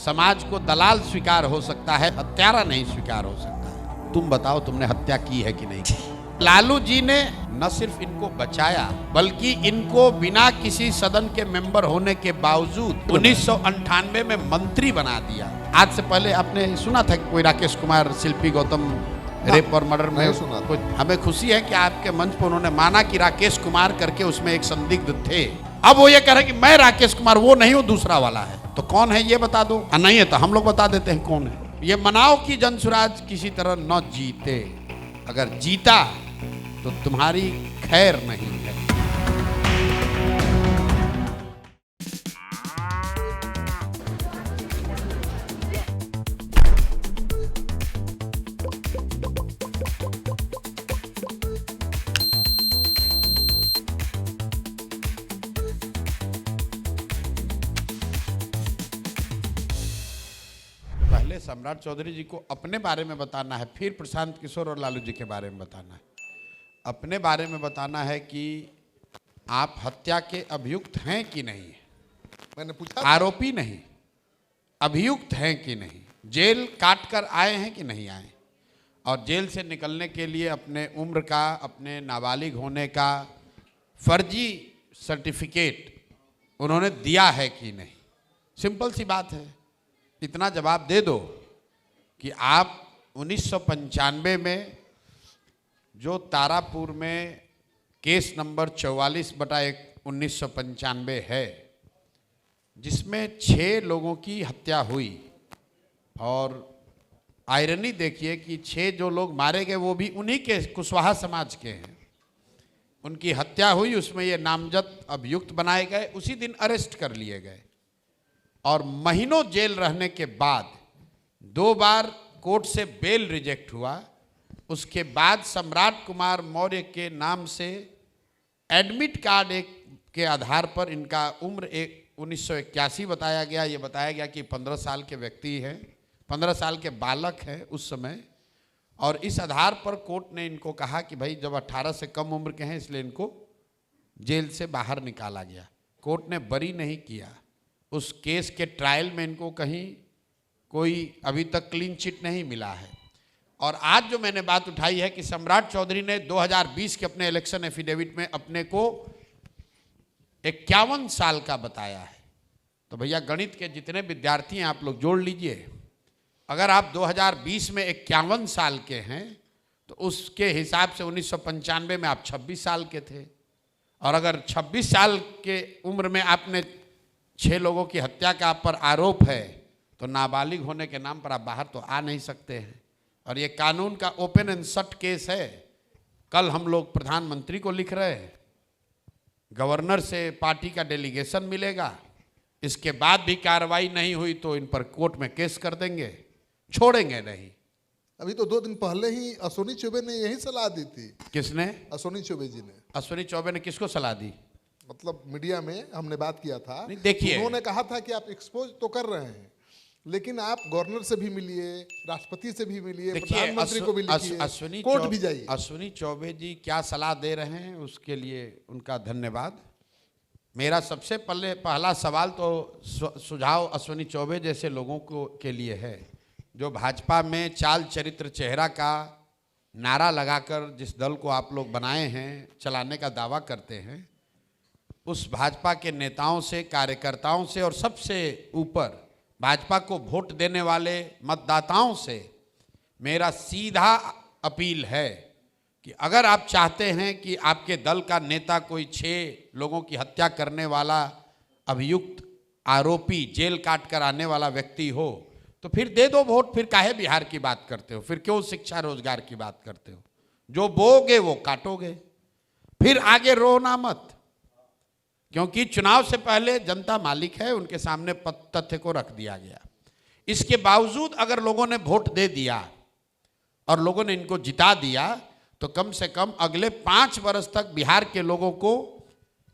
समाज को दलाल स्वीकार हो सकता है, हत्यारा नहीं स्वीकार हो सकता है। तुम बताओ तुमने हत्या की है कि नहीं की? लालू जी ने न सिर्फ इनको बचाया बल्कि इनको बिना किसी सदन के मेंबर होने के बावजूद 1998 में मंत्री बना दिया। आज से पहले आपने सुना था कि कोई राकेश कुमार, शिल्पी गौतम रेप और मर्डर में सुना था। हमें खुशी है कि आपके मंच पर उन्होंने माना कि राकेश कुमार करके उसमें एक संदिग्ध थे। अब वो ये कह रहे कि मैं राकेश कुमार वो नहीं हूँ, दूसरा वाला है। तो कौन है ये बता दो। नहीं है तो हम लोग बता देते हैं कौन है। ये मनाओ कि जनसुराज किसी तरह न जीते, अगर जीता तो तुम्हारी खैर नहीं है। पहले सम्राट चौधरी जी को अपने बारे में बताना है, फिर प्रशांत किशोर और लालू जी के बारे में बताना है। अपने बारे में बताना है कि आप हत्या के अभियुक्त हैं कि नहीं। मैंने पूछा, आरोपी नहीं, अभियुक्त हैं कि नहीं, जेल काट कर आए हैं कि नहीं आए, और जेल से निकलने के लिए अपने उम्र का, अपने नाबालिग होने का फर्जी सर्टिफिकेट उन्होंने दिया है कि नहीं। सिंपल सी बात है, इतना जवाब दे दो कि आप 1995 में जो तारापुर में केस नंबर 44/1995 है, जिसमें 6 लोगों की हत्या हुई, और आयरनी देखिए कि 6 जो लोग मारे गए वो भी उन्हीं के कुशवाहा समाज के हैं। उनकी हत्या हुई, उसमें ये नामजद अभियुक्त बनाए गए, उसी दिन अरेस्ट कर लिए गए, और महीनों जेल रहने के बाद 2 बार कोर्ट से बेल रिजेक्ट हुआ। उसके बाद सम्राट कुमार मौर्य के नाम से एडमिट कार्ड एक के आधार पर इनका उम्र 1981 बताया गया। ये बताया गया कि 15 साल के व्यक्ति हैं, 15 साल के बालक हैं उस समय, और इस आधार पर कोर्ट ने इनको कहा कि भाई जब 18 से कम उम्र के हैं इसलिए इनको जेल से बाहर निकाला गया। कोर्ट ने बरी नहीं किया। उस केस के ट्रायल में इनको कहीं कोई अभी तक क्लीन चिट नहीं मिला है। और आज जो मैंने बात उठाई है कि सम्राट चौधरी ने 2020 के अपने इलेक्शन एफिडेविट में अपने को 51 साल का बताया है। तो भैया गणित के जितने विद्यार्थी हैं आप लोग जोड़ लीजिए। अगर आप 2020 में 51 साल के हैं तो उसके हिसाब से 1995 में आप 26 साल के थे, और अगर 26 साल के उम्र में आपने 6 लोगों की हत्या का आप पर आरोप है तो नाबालिग होने के नाम पर आप बाहर तो आ नहीं सकते हैं। और ये कानून का ओपन एंड शट केस है। कल हम लोग प्रधानमंत्री को लिख रहे हैं, गवर्नर से पार्टी का डेलीगेशन मिलेगा, इसके बाद भी कार्रवाई नहीं हुई तो इन पर कोर्ट में केस कर देंगे, छोड़ेंगे नहीं। अभी तो 2 दिन पहले ही अश्विनी चौबे ने यही सलाह दी थी। किसने? अश्विनी चौबे जी ने। अश्विनी चौबे ने किसको सलाह दी? मतलब मीडिया में हमने बात किया था। देखिए, उन्होंने कहा था कि आप एक्सपोज तो कर रहे हैं, लेकिन आप गवर्नर से भी मिलिए, राष्ट्रपति से भी मिलिए, प्रधानमंत्री को भी लिखिए, कोर्ट भी जाइए। अश्विनी चौबे जी क्या सलाह दे रहे हैं उसके लिए उनका धन्यवाद। मेरा सबसे पहला सवाल तो सुझाव अश्विनी चौबे जैसे लोगों को के लिए है, जो भाजपा में चाल चरित्र चेहरा का नारा लगाकर जिस दल को आप लोग बनाए हैं, चलाने का दावा करते हैं, उस भाजपा के नेताओं से, कार्यकर्ताओं से, और सबसे ऊपर भाजपा को वोट देने वाले मतदाताओं से मेरा सीधा अपील है कि अगर आप चाहते हैं कि आपके दल का नेता कोई 6 लोगों की हत्या करने वाला अभियुक्त, आरोपी, जेल काट कर आने वाला व्यक्ति हो तो फिर दे दो वोट। फिर काहे बिहार की बात करते हो? फिर क्यों शिक्षा रोजगार की बात करते हो? जो बोगे वो काटोगे, फिर आगे रोना मत, क्योंकि चुनाव से पहले जनता मालिक है, उनके सामने तथ्य को रख दिया गया। इसके बावजूद अगर लोगों ने वोट दे दिया और लोगों ने इनको जिता दिया तो कम से कम अगले 5 वर्ष तक बिहार के लोगों को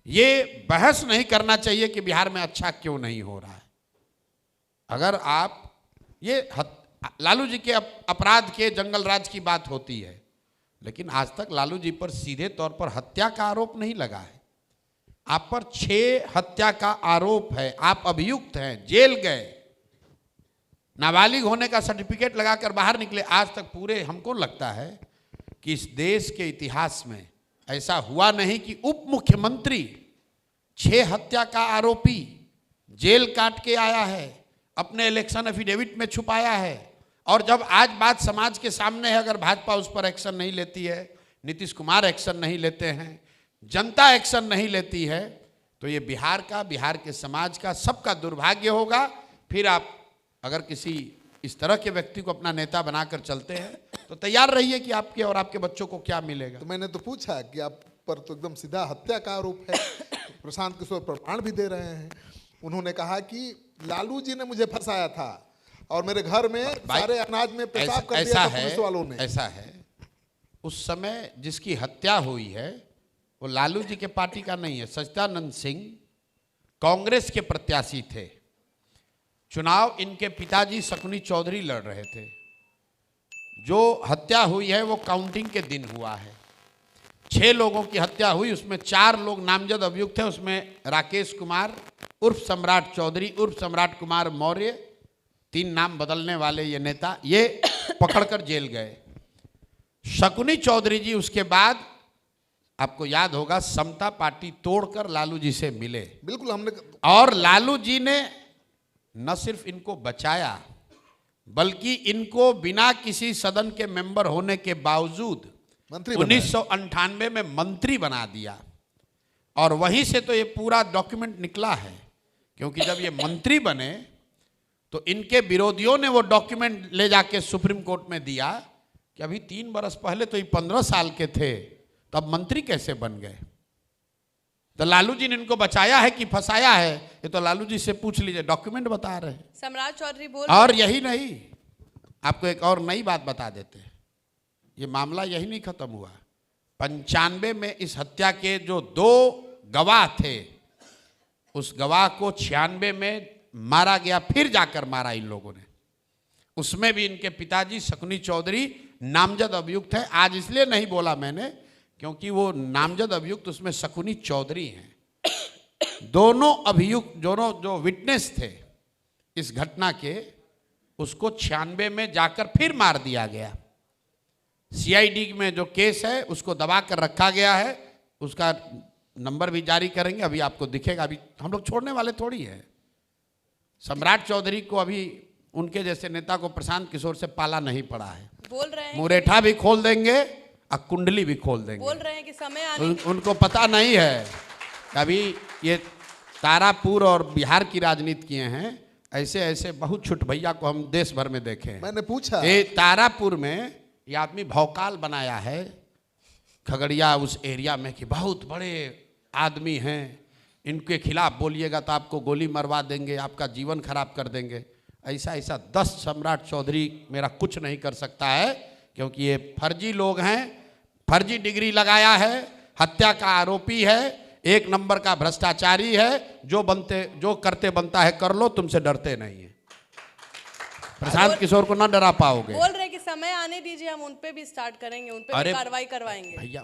ये बहस नहीं करना चाहिए कि बिहार में अच्छा क्यों नहीं हो रहा है। अगर आप ये लालू जी के अपराध के जंगल राज की बात होती है, लेकिन आज तक लालू जी पर सीधे तौर पर हत्या का आरोप नहीं लगा है। आप पर 6 हत्या का आरोप है, आप अभियुक्त हैं, जेल गए, नाबालिग होने का सर्टिफिकेट लगाकर बाहर निकले। आज तक पूरे हमको लगता है कि इस देश के इतिहास में ऐसा हुआ नहीं कि उप मुख्यमंत्री 6 हत्या का आरोपी जेल काट के आया है, अपने इलेक्शन एफिडेविट में छुपाया है, और जब आज बात समाज के सामने है, अगर भाजपा उस पर एक्शन नहीं लेती है, नीतीश कुमार एक्शन नहीं लेते हैं, जनता एक्शन नहीं लेती है, तो ये बिहार का, बिहार के समाज का, सबका दुर्भाग्य होगा। फिर आप अगर किसी इस तरह के व्यक्ति को अपना नेता बनाकर चलते हैं तो तैयार रहिए कि आपके और आपके बच्चों को क्या मिलेगा। तो मैंने तो पूछा कि आप पर तो एकदम सीधा हत्या का आरोप है, प्रशांत किशोर प्रमाण भी दे रहे हैं। उन्होंने कहा कि लालू जी ने मुझे फंसाया था और मेरे घर में सारे अनाज में पेशाब कर दिया था पुलिस वालों ने। ऐसा है, उस समय जिसकी हत्या हुई है वो लालू जी के पार्टी का नहीं है। सच्चिदानंद सिंह कांग्रेस के प्रत्याशी थे, चुनाव इनके पिताजी शकुनी चौधरी लड़ रहे थे। जो हत्या हुई है वो काउंटिंग के दिन हुआ है। 6 लोगों की हत्या हुई, उसमें 4 लोग नामजद अभियुक्त थे। उसमें राकेश कुमार उर्फ सम्राट चौधरी उर्फ सम्राट कुमार मौर्य, 3 नाम बदलने वाले ये नेता, ये पकड़कर जेल गए। शकुनी चौधरी जी उसके बाद आपको याद होगा समता पार्टी तोड़कर लालू जी से मिले। बिल्कुल, हमने और लालू जी ने न सिर्फ इनको बचाया बल्कि इनको बिना किसी सदन के मेंबर होने के बावजूद 1998 में मंत्री बना दिया। और वहीं से तो ये पूरा डॉक्यूमेंट निकला है, क्योंकि जब ये मंत्री बने तो इनके विरोधियों ने वो डॉक्यूमेंट ले जाके सुप्रीम कोर्ट में दिया कि अभी 3 बरस पहले तो ये 15 साल के थे, तब मंत्री कैसे बन गए। तो लालू जी ने इनको बचाया है कि फंसाया है, ये तो लालू जी से पूछ लीजिए, डॉक्यूमेंट बता रहे हैं। सम्राट चौधरी बोल और यही नहीं, आपको एक और नई बात बता देते हैं, ये मामला यही नहीं खत्म हुआ। 95 में इस हत्या के जो 2 गवाह थे, उस गवाह को 96 में मारा गया, फिर जाकर मारा इन लोगों ने। उसमें भी इनके पिताजी शकुनी चौधरी नामजद अभियुक्त है। आज इसलिए नहीं बोला मैंने क्योंकि वो नामजद अभियुक्त उसमें शकुनी चौधरी हैं। दोनों अभियुक्त, दोनों जो विटनेस थे इस घटना के, उसको 96 में जाकर फिर मार दिया गया। सीआईडी में जो केस है उसको दबा कर रखा गया है, उसका नंबर भी जारी करेंगे, अभी आपको दिखेगा। अभी हम लोग छोड़ने वाले थोड़ी है। सम्राट चौधरी को अभी उनके जैसे नेता को प्रशांत किशोर से पाला नहीं पड़ा है। बोल रहे हैं मुरेठा भी खोल देंगे और कुंडली भी खोल देंगे। बोल रहे हैं कि समय आने उनको पता नहीं है। अभी ये तारापुर और बिहार की राजनीति किए हैं, ऐसे ऐसे बहुत छुट भैया को हम देश भर में देखे हैं। मैंने पूछा ये तारापुर में ये आदमी भौकाल बनाया है खगड़िया उस एरिया में कि बहुत बड़े आदमी हैं, इनके खिलाफ बोलिएगा तो आपको गोली मरवा देंगे, आपका जीवन खराब कर देंगे। ऐसा 10 सम्राट चौधरी मेरा कुछ नहीं कर सकता है, क्योंकि ये फर्जी लोग हैं, फर्जी डिग्री लगाया है, हत्या का आरोपी है, 1 नंबर का भ्रष्टाचारी है। जो करते बनता है कर लो, तुमसे डरते नहीं है। प्रशांत किशोर को ना डरा पाओगे। बोल रहे कि समय आने दीजिए, हम उन पे भी स्टार्ट करेंगे, उन पे भी कार्रवाई करवाएंगे। भैया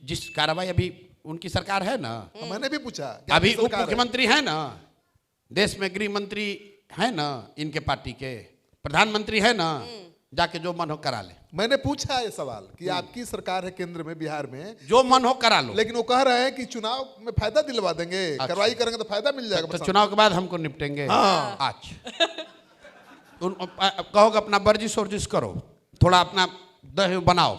जिस कार्रवाई अभी उनकी सरकार है ना, मैंने भी पूछा, अभी उप मुख्यमंत्री है ना, देश में गृह मंत्री है ना, इनके पार्टी के प्रधानमंत्री है ना, जाके जो मन हो करा ले। मैंने पूछा ये सवाल कि आपकी सरकार है केंद्र में, बिहार में, जो मन हो करा लो, लेकिन वो कह रहे हैं कि चुनाव में फायदा दिलवा देंगे। अच्छा। कार्रवाई करेंगे तो फायदा मिल जाएगा। तो चुनाव के बाद हमको निपटेंगे। हाँ। आज कहोगे अपना वर्जिश वर्जिश करो, थोड़ा अपना दह बनाओ,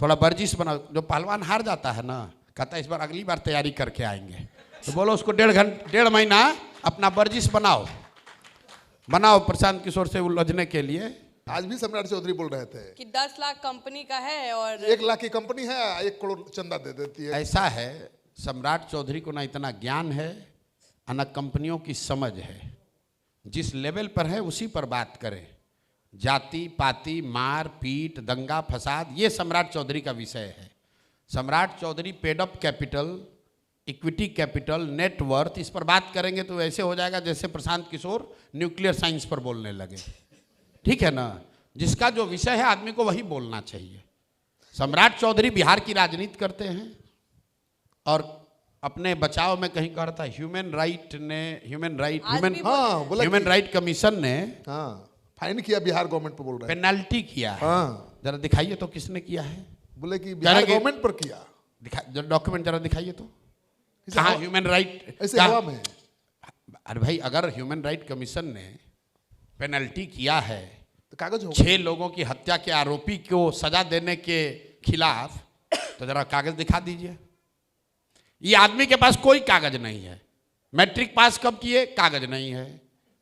थोड़ा वर्जिश बनाओ। जो पहलवान हार जाता है ना, कहता है इस बार अगली बार तैयारी करके आएंगे, तो बोलो उसको 1.5 महीना अपना वर्जिश बनाओ प्रशांत किशोर से उलझने के लिए। आज भी सम्राट चौधरी बोल रहे थे कि 10 लाख कंपनी का है और 1 लाख की कंपनी है, 1 करोड़ चंदा दे देती है। ऐसा है, सम्राट चौधरी को ना इतना ज्ञान है ना कंपनियों की समझ है। जिस लेवल पर है उसी पर बात करें। जाति पाति, मार पीट, दंगा फसाद, ये सम्राट चौधरी का विषय है। Samrat Chaudhary paid up capital, equity capital, net worth, इस पर बात करेंगे तो ऐसे हो जाएगा जैसे प्रशांत किशोर न्यूक्लियर साइंस पर बोलने लगे। ठीक है ना, जिसका जो विषय है आदमी को वही बोलना चाहिए। सम्राट चौधरी बिहार की राजनीति करते हैं और अपने बचाव में कहीं कह रहा था ह्यूमन राइट कमीशन ने फाइन किया बिहार गवर्नमेंट पर बोल रहे हैं। पेनल्टी किया है। हाँ, जरा दिखाइए तो किसने किया है। बोले कि बिहार गवर्नमेंट पर किया। डॉक्यूमेंट जरा दिखाइए तो। ऐसे हाँ, हवा- ह्यूमन राइट ऐसे हवा में अरे भाई, अगर ह्यूमन राइट कमीशन ने पेनल्टी किया है तो कागज होगा। 6 लोगों की हत्या के आरोपी को सजा देने के खिलाफ, तो जरा कागज दिखा दीजिए। ये आदमी के पास कोई कागज नहीं है। मैट्रिक पास कब किए, कागज नहीं है।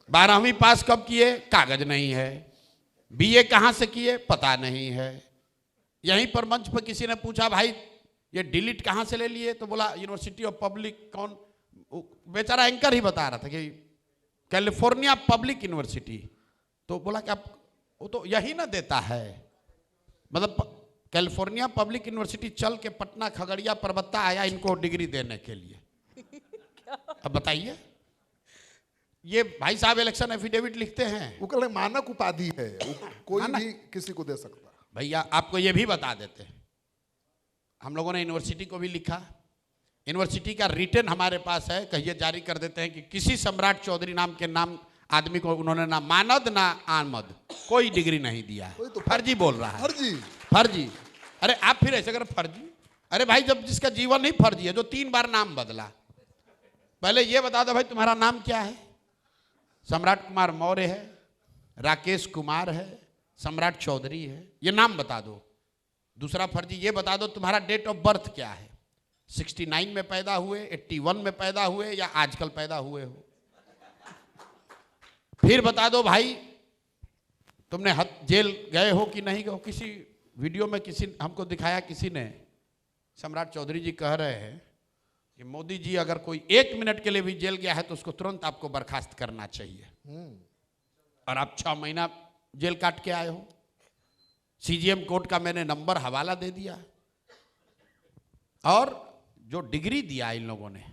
12वीं पास कब किए, कागज नहीं है। बीए कहाँ से किए, पता नहीं है। यहीं पर मंच पर किसी ने पूछा, भाई ये डिलीट कहाँ से ले लिए, तो बोला यूनिवर्सिटी ऑफ पब्लिक, कौन, बेचारा एंकर ही बता रहा था कि कैलिफोर्निया पब्लिक यूनिवर्सिटी। तो बोला कि आप, वो तो यही ना देता है, मतलब कैलिफोर्निया पब्लिक यूनिवर्सिटी चल के पटना, खगड़िया, परबत्ता आया इनको डिग्री देने के लिए। अब बताइए, ये भाई साहब इलेक्शन एफिडेविट लिखते हैं, वो कह रहे मानक उपाधि है, कोई मानक। भी किसी को दे सकता। भैया आपको ये भी बता देते हैं, हम लोगों ने यूनिवर्सिटी को भी लिखा, यूनिवर्सिटी का रिटर्न हमारे पास है, कहिए जारी कर देते हैं कि किसी सम्राट चौधरी नाम के नाम आदमी को उन्होंने ना मानद ना आमद कोई डिग्री नहीं दिया है। तो फर्जी बोल रहा है, फर्जी। फर्जी। अरे आप फिर ऐसे कर, फर्जी। अरे भाई, जब जिसका जीवन ही फर्जी है, जो 3 बार नाम बदला, पहले ये बता दो भाई तुम्हारा नाम क्या है। सम्राट कुमार मौर्य है, राकेश कुमार है, सम्राट चौधरी है, ये नाम बता दो। दूसरा फर्जी ये बता दो तुम्हारा डेट ऑफ बर्थ क्या है, 69 में पैदा हुए, 81 में पैदा हुए, या आजकल पैदा हुए हो। फिर बता दो भाई तुमने जेल गए हो कि नहीं गए हो। किसी वीडियो में किसी हमको दिखाया, किसी ने, सम्राट चौधरी जी कह रहे हैं कि मोदी जी अगर कोई 1 मिनट के लिए भी जेल गया है तो उसको तुरंत आपको बर्खास्त करना चाहिए, और आप 6 महीना जेल काट के आए हो। सीजीएम कोर्ट का मैंने नंबर हवाला दे दिया, और जो डिग्री दिया इन लोगों ने,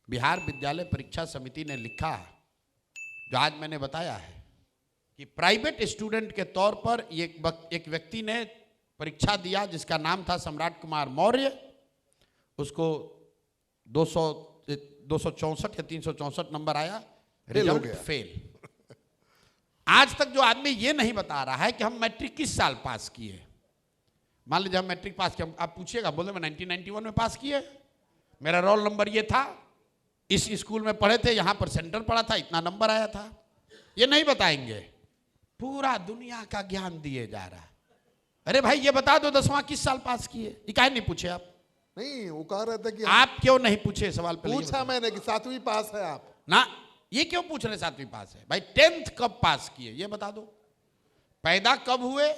बिहार विद्यालय परीक्षा समिति ने लिखा, जो आज मैंने बताया है कि प्राइवेट स्टूडेंट के तौर पर एक व्यक्ति ने परीक्षा दिया जिसका नाम था सम्राट कुमार मौर्य, उसको 264 या 364 नंबर आया, रिजल्ट फेल। आज तक जो आदमी ये नहीं बता रहा है कि हम मैट्रिक किस साल पास किए। मान लीजिए हम मैट्रिक पास किया, आप पूछिएगा, बोले मैं 1991 में पास किए, मेरा रोल नंबर ये था, इस स्कूल में पढ़े थे, यहाँ पर सेंटर पढ़ा था, इतना नंबर आया था। ये नहीं बताएंगे, पूरा दुनिया का ज्ञान दिए जा रहा है। अरे भाई ये बता दो 10वां किस साल पास किए, ये काहे नहीं पूछे आप? नहीं, वो कह रहे थे कि आप क्यों नहीं पूछे सवाल? पूछा मैंने कि 7वीं पास है आप ना, ये क्यों पूछ रहे 7वीं पास है? भाई 10th कब पास किए ये बता दो, पैदा कब हुए,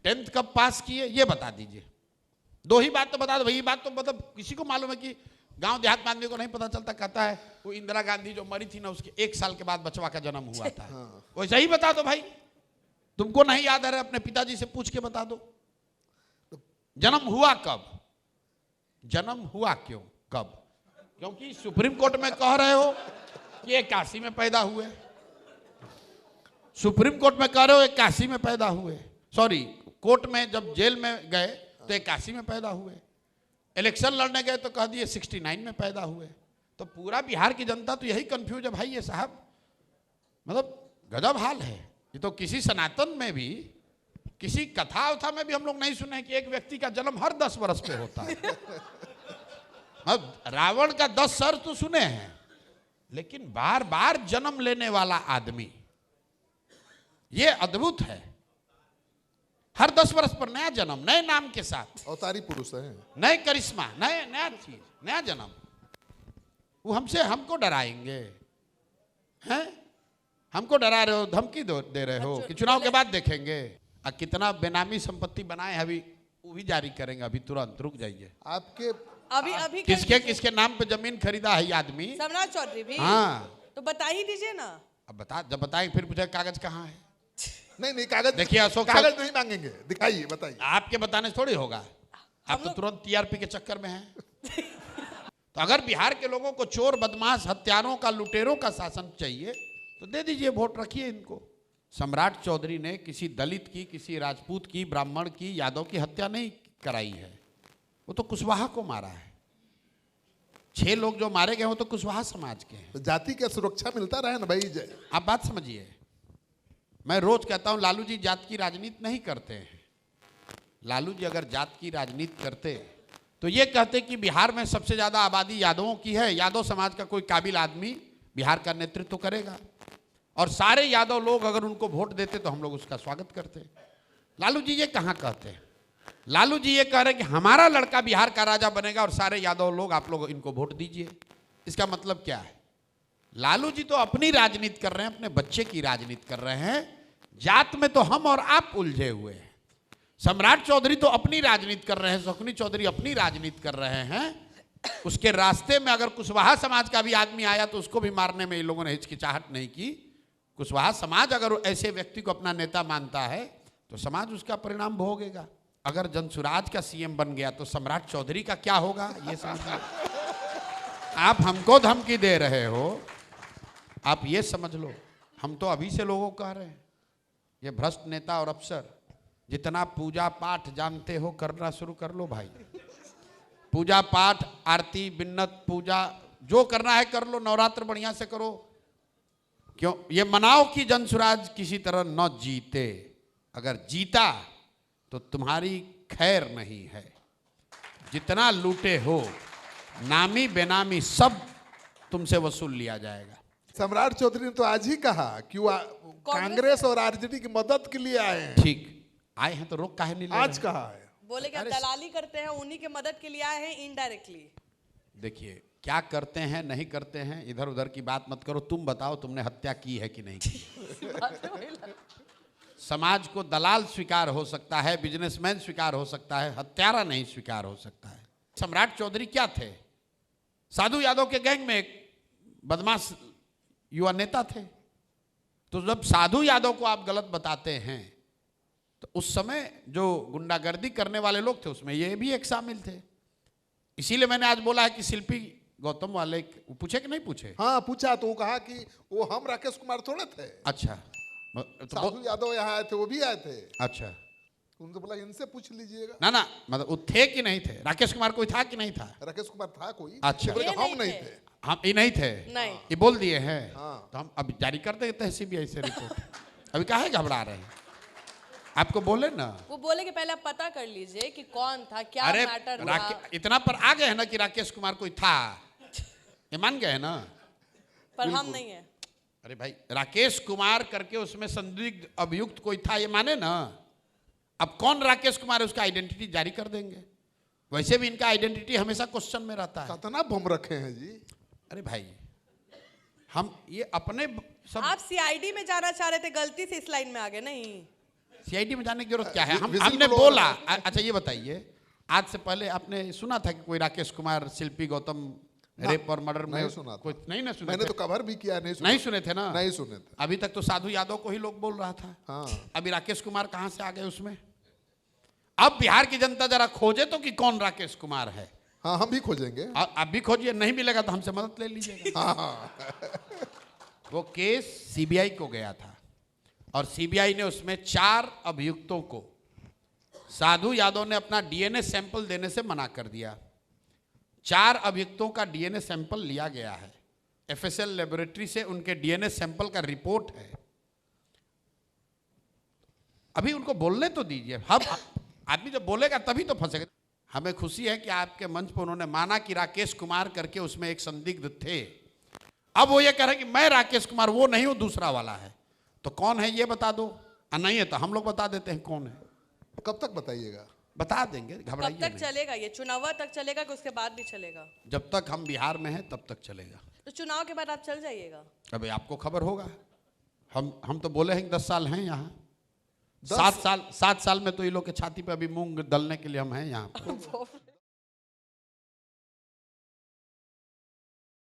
10th कब पास किए ये बता दीजिए। 2 ही बात तो बता दो भाई। ये बात तो मतलब किसी को मालूम है कि गांव देहात में आदमी को नहीं पता चलता। कहता है वो इंदिरा गांधी जो मरी थी ना, उसके 1 साल के बाद बचवा का जन्म हुआ था। वैसा ही बता दो भाई, तुमको नहीं याद है, अपने पिताजी से पूछ के बता दो जन्म हुआ कब, जन्म हुआ क्यों, कब? क्योंकि सुप्रीम कोर्ट में कह रहे हो कि 81 में पैदा हुए, सुप्रीम कोर्ट में कह रहे हो 81 में पैदा हुए, सॉरी कोर्ट में जब जेल में गए तो 81 में पैदा हुए, इलेक्शन लड़ने गए तो कह दिए 69 में पैदा हुए। तो पूरा बिहार की जनता तो यही कंफ्यूज है भाई। ये साहब मतलब गजब हाल है। ये तो किसी सनातन में भी, किसी कथा उथा में भी हम लोग नहीं सुने कि एक व्यक्ति का जन्म हर 10 वर्ष पे होता है। अब रावण का 10 सर तो सुने हैं, लेकिन बार बार जन्म लेने वाला आदमी, ये अद्भुत है। हर 10 वर्ष पर नया जन्म, नए नाम के साथ, अवतारी पुरुष है, नए करिश्मा, नया चीज, नया जन्म। वो हमको डराएंगे हैं? हमको डरा रहे हो, धमकी दे रहे हो कि चुनाव के बाद देखेंगे। कितना बेनामी संपत्ति बनाए अभी वो भी जारी करेंगे, अभी तुरंत रुक जाइए। आपके अभी किसके नाम पे जमीन खरीदा है ये आदमी? सम्राट चौधरी भी। हाँ, तो बता ही दीजिए ना। अब जब बताएंगे फिर पूछे कागज कहाँ है। नहीं कागज, देखिए अशोक, कागज नहीं मांगेंगे, दिखाइए, बताइए। आपके बताने से थोड़ी होगा, आप तो तुरंत टीआरपी के चक्कर में हैं। तो अगर बिहार के लोगों को चोर, बदमाश, हत्यारों का, लुटेरों का शासन चाहिए तो दे दीजिए, वोट रखिए इनको। सम्राट चौधरी ने किसी दलित की, किसी राजपूत की, ब्राह्मण की, यादव की हत्या नहीं कराई है। वो तो कुशवाहा को मारा है। 6 लोग जो मारे गए वो तो कुशवाहा समाज के हैं। तो जाति का सुरक्षा मिलता रहे ना भाई। आप बात समझिए, मैं रोज कहता हूं लालू जी जात की राजनीति नहीं करते हैं। लालू जी अगर जात की राजनीति करते तो ये कहते कि बिहार में सबसे ज्यादा आबादी यादवों की है, यादव समाज का कोई काबिल आदमी बिहार का नेतृत्व करेगा, और सारे यादव लोग अगर उनको वोट देते तो हम लोग उसका स्वागत करते। लालू जी ये कहाँ कहते हैं? लालू जी ये कह रहे हैं कि हमारा लड़का बिहार का राजा बनेगा और सारे यादव लोग आप लोग इनको वोट दीजिए। इसका मतलब क्या है? लालू जी तो अपनी राजनीति कर रहे हैं, अपने बच्चे की राजनीति कर रहे हैं। जात में तो हम और आप उलझे हुए हैं। सम्राट चौधरी तो अपनी राजनीति कर रहे हैं, सुखनी चौधरी अपनी राजनीति कर रहे हैं। उसके रास्ते में अगर कुशवाहा समाज का भी आदमी आया तो उसको भी मारने में इन लोगों ने हिचकिचाहट नहीं की। कुशवाहा समाज अगर ऐसे व्यक्ति को अपना नेता मानता है तो समाज उसका परिणाम भोगेगा। अगर जनसुराज का सीएम बन गया तो सम्राट चौधरी का क्या होगा ये समझिए। आप हमको धमकी दे रहे हो, आप ये समझ लो। हम तो अभी से लोगों को कह रहे हैं, ये भ्रष्ट नेता और अफसर जितना पूजा पाठ जानते हो करना शुरू कर लो भाई। पूजा पाठ, आरती, बिन्नत, पूजा जो करना है कर लो, नवरात्र बढ़िया से करो। क्यों ये मनाओ कि जनसुराज किसी तरह न जीते। अगर जीता तो तुम्हारी खैर नहीं है। जितना लूटे हो नामी बेनामी सब तुमसे वसूल लिया जाएगा। सम्राट चौधरी ने तो आज ही कहा कि वो कांग्रेस और आरजेडी की मदद के लिए आए हैं। ठीक आए हैं तो रोक काहे नहीं ले रहे? आज कहा है, बोले कि दलाली करते हैं, उन्हीं के मदद के लिए आए हैं इनडायरेक्टली। देखिए क्या करते हैं नहीं करते हैं इधर उधर की बात मत करो। तुम बताओ तुमने हत्या की है कि नहीं की? समाज को दलाल स्वीकार हो सकता है, बिजनेसमैन स्वीकार हो सकता है, हत्यारा नहीं स्वीकार हो सकता है। सम्राट चौधरी क्या थे? साधु यादव के गैंग में एक बदमाश युवा नेता थे। तो जब साधु यादव को आप गलत बताते हैं तो उस समय जो गुंडागर्दी करने वाले लोग थे उसमें ये भी एक शामिल थे। इसीलिए मैंने आज बोला है कि शिल्पी गौतम वाले पूछे कि नहीं पूछे? हाँ पूछा तो वो कहा कि वो हम राकेश कुमार थोड़े थे। अच्छा तो साधु यादव यहाँ आए थे, वो भी आए थे। अच्छा उनसे बोला इनसे पूछ लीजिएगा। ना ना मतलब वो थे कि नहीं थे? राकेश कुमार कोई था कि नहीं था? राकेश कुमार था कोई। अच्छा बोले कि ये हम नहीं थे। हम ये नहीं थे, नहीं। ये बोल दिए हैं। हाँ। तो हम अब जारी कर देते हैं सीबीआई से रिपोर्ट। अभी काहे घबरा रहे हैं? आपको बोले ना, वो बोले कि पहले आप पता कर लीजिए कि कौन था, क्या अरे मैटर हुआ। इतना पर आ गए हैं ना कि राकेश कुमार कोई था, ये मान गए ना। पर हम नहीं है। अरे भाई राकेश कुमार करके उसमें संदिग्ध अभियुक्त कोई था ये माने ना। अब कौन राकेश कुमार है उसका आइडेंटिटी जारी कर देंगे। वैसे भी इनका आइडेंटिटी हमेशा क्वेश्चन में रहता है। कितना बम रखे हैं जी। अरे भाई हम ये अपने सब आप सीआईडी में जाना चाह रहे थे, गलती से इस लाइन में आ गए। नहीं, सीआईडी में जाने की जरूरत क्या है? विजिल हमने ब्लोअर बोला। अच्छा ये बताइए, आज से पहले आपने सुना था कि कोई राकेश कुमार शिल्पी गौतम रेप और मर्डर में नहीं सुना था। कुछ नहीं सुने मैंने थे? तो कवर भी किया, नहीं सुना। नहीं सुने थे ना? नहीं सुने थे। अभी तक तो साधु यादव को ही लोग बोल रहा था। हाँ। अभी राकेश कुमार कहां से आ गए उसमें? अब बिहार की जनता जरा खोजे तो कि कौन राकेश कुमार है। हाँ हम भी खोजेंगे। आप भी खोजिए, नहीं मिलेगा तो हमसे मदद ले लीजिएगा। हाँ। वो केस सीबीआई को गया था और सीबीआई ने उसमें 4 अभियुक्तों को साधु यादव ने अपना डीएनए सैंपल देने से मना कर दिया। 4 अभियुक्तों का डीएनए सैंपल लिया गया है। एफएसएल लेबोरेटरी से उनके डीएनए सैंपल का रिपोर्ट है। अभी उनको बोलने तो दीजिए। हम आदमी जब बोलेगा तभी तो फंसेगा। हमें खुशी है कि आपके मंच पर उन्होंने माना कि राकेश कुमार करके उसमें एक संदिग्ध थे। अब वो ये कह रहे हैं कि मैं राकेश कुमार वो नहीं हूं, दूसरा वाला है। तो कौन है ये बता दो। नहीं है तो हम लोग बता देते हैं कौन है। कब तक बताइएगा? बता देंगे, कब घबराइए तक नहीं। चलेगा ये? चुनाव तक चलेगा कि उसके बाद भी चलेगा? जब तक हम बिहार में हैं तब तक चलेगा। तो चुनाव के बाद आप चल जाइएगा। अबे आपको खबर होगा। हम तो बोले हैं कि 10 साल हैं यहाँ। 10 7 साल में तो ये लोग के छाती पे अभी मूंग दलने के लिए हम हैं यहाँ।